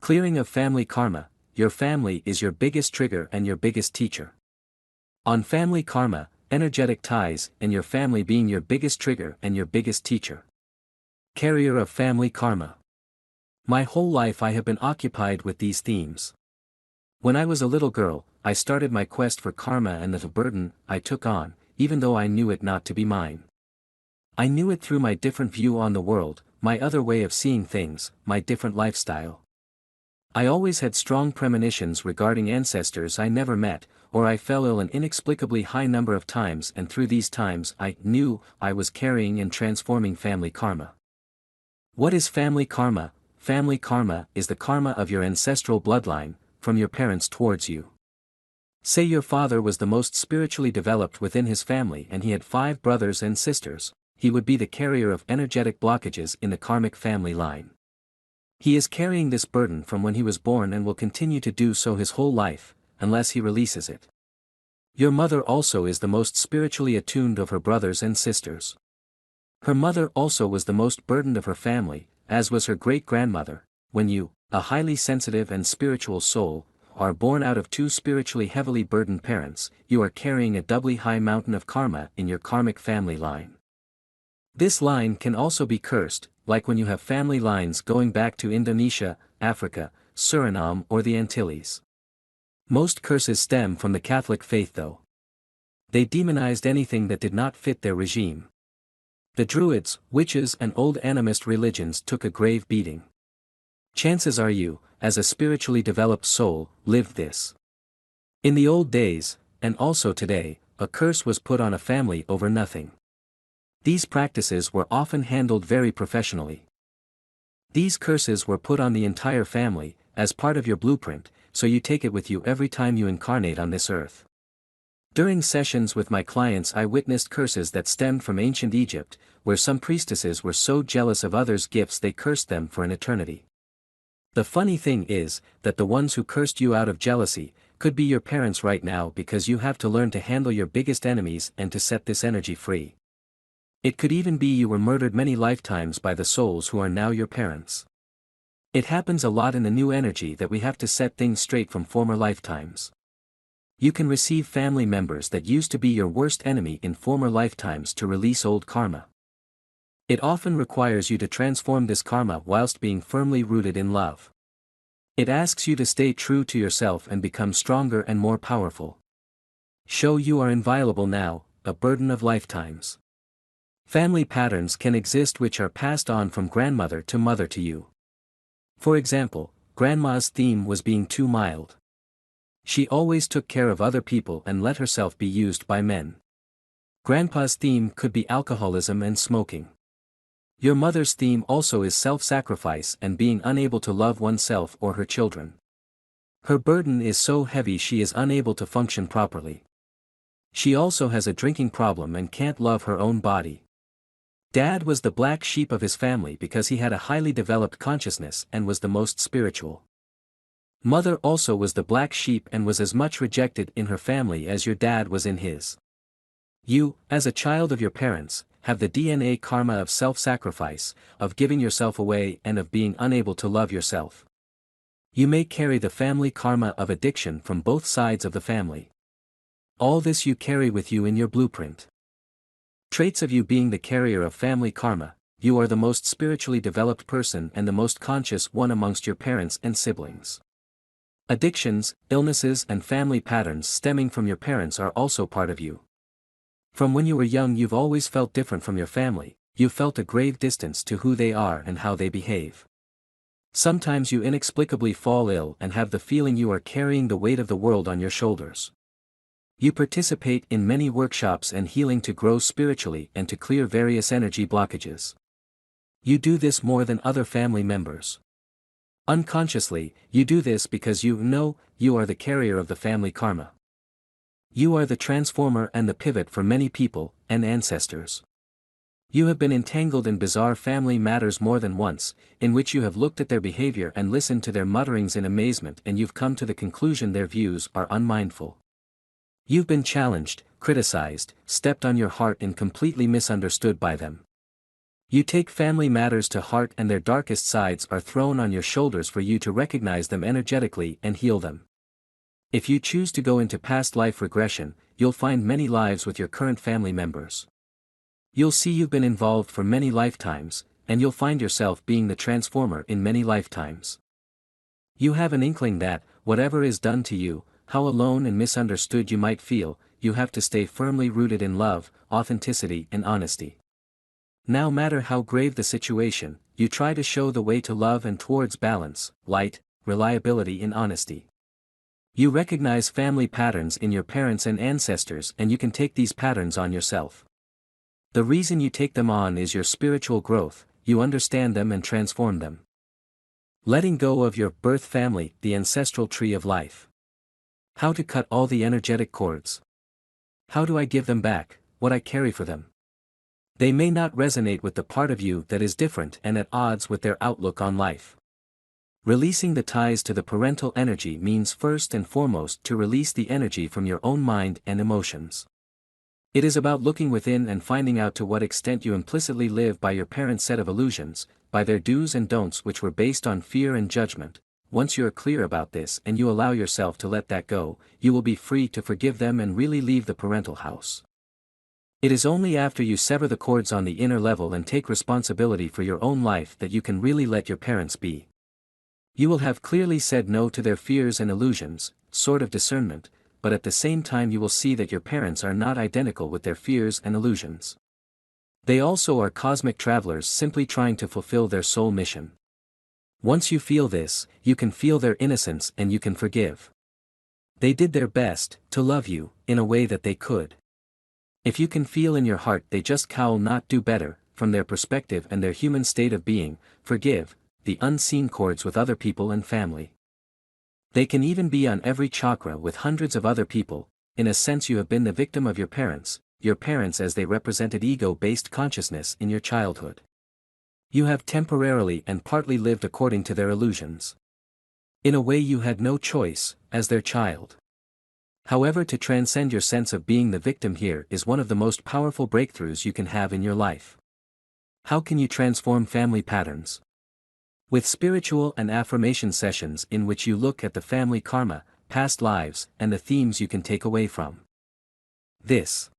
Clearing of family karma. Your family is your biggest trigger and your biggest teacher. On family karma, energetic ties, and your family being your biggest trigger and your biggest teacher. Carrier of family karma. My whole life I have been occupied with these themes. When I was a little girl, I started my quest for karma, and the burden I took on, even though I knew it not to be mine. I knew it through my different view on the world, my other way of seeing things, my different lifestyle. I always had strong premonitions regarding ancestors I never met, or I fell ill an inexplicably high number of times, and through these times I knew I was carrying and transforming family karma. What is family karma? Family karma is the karma of your ancestral bloodline, from your parents towards you. Say your father was the most spiritually developed within his family and he had 5 brothers and sisters, he would be the carrier of energetic blockages in the karmic family line. He is carrying this burden from when he was born and will continue to do so his whole life, unless he releases it. Your mother also is the most spiritually attuned of her brothers and sisters. Her mother also was the most burdened of her family, as was her great-grandmother. When you, a highly sensitive and spiritual soul, are born out of 2 spiritually heavily burdened parents, you are carrying a doubly high mountain of karma in your karmic family line. This line can also be cursed, like when you have family lines going back to Indonesia, Africa, Suriname or the Antilles. Most curses stem from the Catholic faith though. They demonized anything that did not fit their regime. The Druids, witches and old animist religions took a grave beating. Chances are you, as a spiritually developed soul, lived this. In the old days, and also today, a curse was put on a family over nothing. These practices were often handled very professionally. These curses were put on the entire family, as part of your blueprint, so you take it with you every time you incarnate on this earth. During sessions with my clients I witnessed curses that stemmed from ancient Egypt, where some priestesses were so jealous of others' gifts they cursed them for an eternity. The funny thing is, that the ones who cursed you out of jealousy, could be your parents right now, because you have to learn to handle your biggest enemies and to set this energy free. It could even be you were murdered many lifetimes by the souls who are now your parents. It happens a lot in the new energy that we have to set things straight from former lifetimes. You can receive family members that used to be your worst enemy in former lifetimes to release old karma. It often requires you to transform this karma whilst being firmly rooted in love. It asks you to stay true to yourself and become stronger and more powerful. Show you are inviolable now, a burden of lifetimes. Family patterns can exist which are passed on from grandmother to mother to you. For example, grandma's theme was being too mild. She always took care of other people and let herself be used by men. Grandpa's theme could be alcoholism and smoking. Your mother's theme also is self-sacrifice and being unable to love oneself or her children. Her burden is so heavy she is unable to function properly. She also has a drinking problem and can't love her own body. Dad was the black sheep of his family because he had a highly developed consciousness and was the most spiritual. Mother also was the black sheep and was as much rejected in her family as your dad was in his. You, as a child of your parents, have the DNA karma of self-sacrifice, of giving yourself away and of being unable to love yourself. You may carry the family karma of addiction from both sides of the family. All this you carry with you in your blueprint. Traits of you being the carrier of family karma: you are the most spiritually developed person and the most conscious one amongst your parents and siblings. Addictions, illnesses and family patterns stemming from your parents are also part of you. From when you were young you've always felt different from your family, you felt a grave distance to who they are and how they behave. Sometimes you inexplicably fall ill and have the feeling you are carrying the weight of the world on your shoulders. You participate in many workshops and healing to grow spiritually and to clear various energy blockages. You do this more than other family members. Unconsciously, you do this because you know you are the carrier of the family karma. You are the transformer and the pivot for many people and ancestors. You have been entangled in bizarre family matters more than once, in which you have looked at their behavior and listened to their mutterings in amazement, and you've come to the conclusion their views are unmindful. You've been challenged, criticized, stepped on your heart and completely misunderstood by them. You take family matters to heart and their darkest sides are thrown on your shoulders for you to recognize them energetically and heal them. If you choose to go into past life regression, you'll find many lives with your current family members. You'll see you've been involved for many lifetimes, and you'll find yourself being the transformer in many lifetimes. You have an inkling that, whatever is done to you, how alone and misunderstood you might feel, you have to stay firmly rooted in love, authenticity and honesty. No matter how grave the situation, you try to show the way to love and towards balance, light, reliability and honesty. You recognize family patterns in your parents and ancestors and you can take these patterns on yourself. The reason you take them on is your spiritual growth, you understand them and transform them. Letting go of your birth family, the ancestral tree of life. How to cut all the energetic cords. How do I give them back, what I carry for them? They may not resonate with the part of you that is different and at odds with their outlook on life. Releasing the ties to the parental energy means first and foremost to release the energy from your own mind and emotions. It is about looking within and finding out to what extent you implicitly live by your parents' set of illusions, by their do's and don'ts which were based on fear and judgment. Once you are clear about this and you allow yourself to let that go, you will be free to forgive them and really leave the parental house. It is only after you sever the cords on the inner level and take responsibility for your own life that you can really let your parents be. You will have clearly said no to their fears and illusions, sort of discernment, but at the same time you will see that your parents are not identical with their fears and illusions. They also are cosmic travelers simply trying to fulfill their soul mission. Once you feel this, you can feel their innocence and you can forgive. They did their best to love you, in a way that they could. If you can feel in your heart they just cowl not do better, from their perspective and their human state of being, forgive, the unseen cords with other people and family. They can even be on every chakra with hundreds of other people. In a sense you have been the victim of your parents as they represented ego-based consciousness in your childhood. You have temporarily and partly lived according to their illusions. In a way you had no choice, as their child. However, to transcend your sense of being the victim here is one of the most powerful breakthroughs you can have in your life. How can you transform family patterns? With spiritual and affirmation sessions in which you look at the family karma, past lives, and the themes you can take away from this.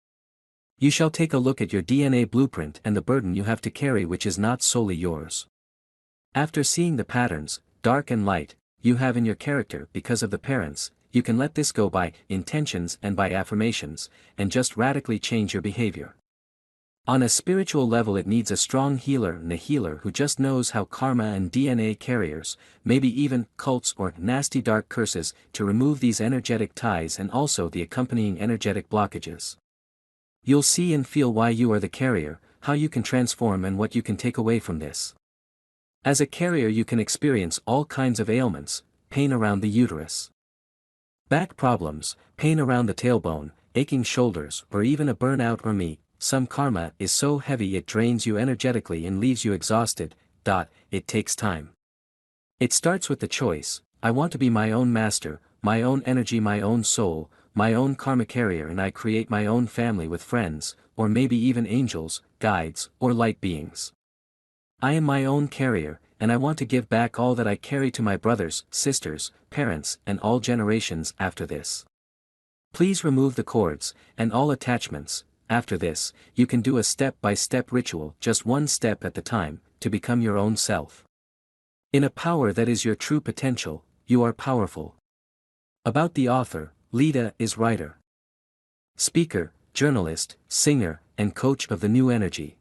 You shall take a look at your DNA blueprint and the burden you have to carry which is not solely yours. After seeing the patterns, dark and light, you have in your character because of the parents, you can let this go by intentions and by affirmations, and just radically change your behavior. On a spiritual level it needs a strong healer and a healer who just knows how karma and DNA carriers, maybe even cults or nasty dark curses, to remove these energetic ties and also the accompanying energetic blockages. You'll see and feel why you are the carrier, how you can transform and what you can take away from this. As a carrier you can experience all kinds of ailments, pain around the uterus, back problems, pain around the tailbone, aching shoulders or even a burnout or me. Some karma is so heavy it drains you energetically and leaves you exhausted. It takes time. It starts with the choice, I want to be my own master, my own energy, my own soul, my own karma carrier, and I create my own family with friends, or maybe even angels, guides, or light beings. I am my own carrier, and I want to give back all that I carry to my brothers, sisters, parents, and all generations after this. Please remove the cords, and all attachments. After this, you can do a step-by-step ritual, just one step at the time, to become your own self. In a power that is your true potential, you are powerful. About the author, Leda is writer, speaker, journalist, singer, and coach of the New Energy.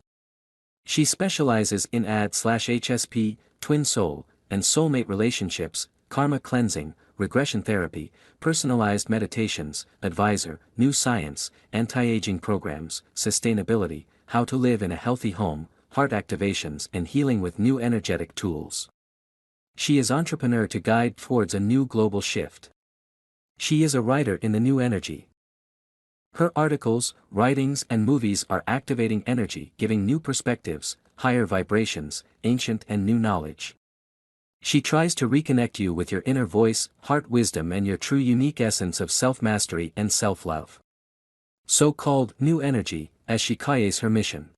She specializes in AD/HSP, twin soul, and soulmate relationships, karma cleansing, regression therapy, personalized meditations, advisor, new science, anti-aging programs, sustainability, how to live in a healthy home, heart activations and healing with new energetic tools. She is entrepreneur to guide towards a new global shift. She is a writer in the New Energy. Her articles, writings and movies are activating energy, giving new perspectives, higher vibrations, ancient and new knowledge. She tries to reconnect you with your inner voice, heart wisdom and your true unique essence of self-mastery and self-love. So-called New Energy, as she calls her mission.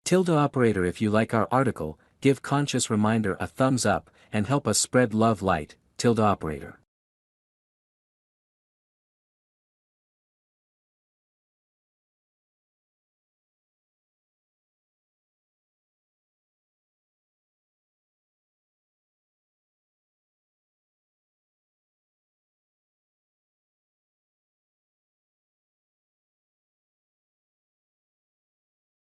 Tilde operator, if you like our article, give conscious reminder a thumbs up, and help us spread love light, tilde operator.